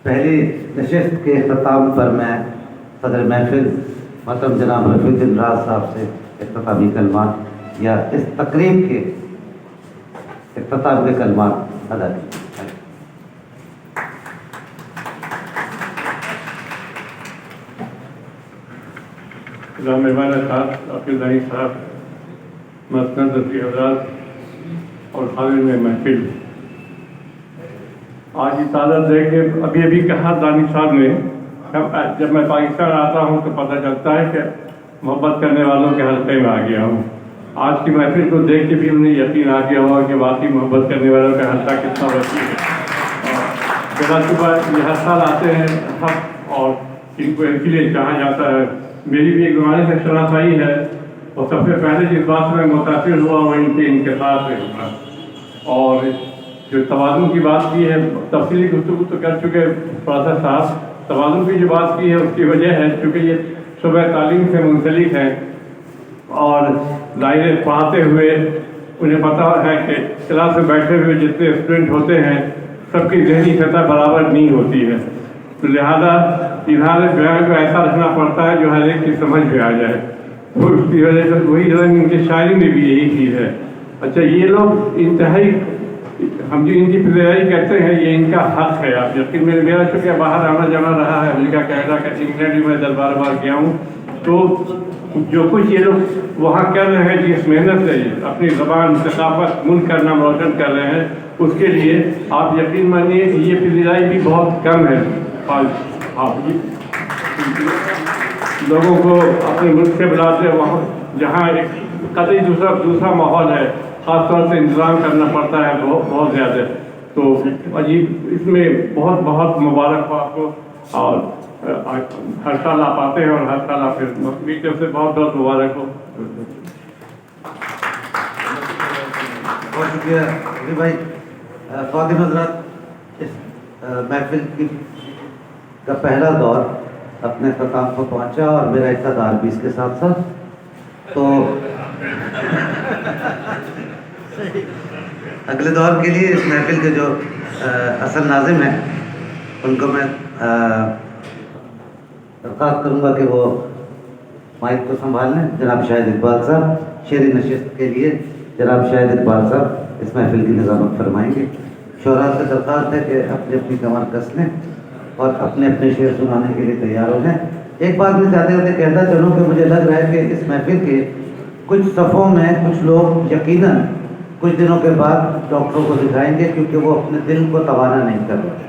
پہلی نشست کے اختتام پر میں صدر محفل محترم جناب رفیع الدین راز صاحب سے اختتامی کلمات یا اس تقریب کے اختتام کے کلمات ادا کیے. مہمان صاحب عبد العی صاحب مسند رفیع حضرات اور حاضر میں محفل، آج کی تعداد دیکھ کے ابھی کہا دانش صاحب نے، جب میں پاکستان آتا ہوں تو پتہ چلتا ہے کہ محبت کرنے والوں کے حلقے میں آ گیا ہوں. آج کی محفل کو دیکھ کے بھی انہیں یقین آ گیا ہوگا کہ واقعی محبت کرنے والوں کا حلقہ کتنا وسیع ہے. بلا شبہ یہ ہر سال آتے ہیں سب اور ان کو ان کے لیے چاہا جاتا ہے. میری بھی ایک زمانے سے شناسائی ہے اور سب سے پہلے جس بات سے میں متاثر ہوا وہ ان کے انکسار سے ہوا. اور جو توازن کی بات کی ہے، تفصیلی گفتگو تو کر چکے پروفیسر صاحب. توازن کی جو بات کی ہے اس کی وجہ ہے چونکہ یہ شعبہ تعلیم سے منسلک ہے اور ظاہر پڑھاتے ہوئے انہیں پتہ ہے کہ کلاس میں بیٹھے ہوئے جتنے اسٹوڈنٹ ہوتے ہیں سب کی ذہنی سطح برابر نہیں ہوتی ہے، تو لہذا اظہار بیان کو ایسا رکھنا پڑتا ہے جو ہر ایک کی سمجھ میں آ جائے. تو اس کی وجہ سے وہی رنگ ان کی شاعری میں بھی یہی چیز ہے. اچھا، یہ لوگ انتہائی، ہم جو ان کی پذیرائی کہتے ہیں یہ ان کا حق ہے. آپ یقین میرا چونکہ باہر آنا جانا رہا ہے، امریکہ کینیڈا کا انگلینڈ بھی میں 10-12 بار گیا ہوں، تو جو کچھ یہ لوگ وہاں کر رہے ہیں جس محنت سے اپنی زبان ثقافت ملک کا نام روشن کر رہے ہیں، اس کے لیے آپ یقین مانیے کہ یہ پذیرائی بھی بہت کم ہے. آپ لوگوں کو اپنے ملک سے بلاتے وہاں جہاں ایک قطعی دوسرا ماحول ہے، خاص طور سے انتظام کرنا پڑتا ہے بہت زیادہ. تو عجیب، اس میں بہت بہت مبارک ہو آپ کو. اور ہر سال آپ آتے ہیں اور ہر سال آپ میری طرف سے بہت بہت مبارک ہو. بہت شکریہ علی بھائی. خادم حضرات، اس محفل کا پہلا دور اپنے اختتام کو پہنچا اور میرا اقتدار بھی اس کے ساتھ ساتھ. تو اگلے دور کے لیے اس محفل کے جو اصل ناظم ہیں ان کو میں درخواست کروں گا کہ وہ مائک کو سنبھال لیں. جناب شاہد اقبال صاحب شعری نشست کے لیے جناب شاہد اقبال صاحب اس محفل کی نظامت فرمائیں گے. شعراء سے درخواست ہے کہ اپنی اپنی کمر کس لیں اور اپنے اپنے شعر سنانے کے لیے تیار ہو جائیں. ایک بات میں چاہتے ہوتے کہتا چلوں کہ مجھے لگ رہا ہے کہ اس محفل کے کچھ صفوں میں کچھ لوگ یقیناً کچھ دنوں کے بعد ڈاکٹروں کو دکھائیں گے کیونکہ وہ اپنے دل کو توانا نہیں کر رہے.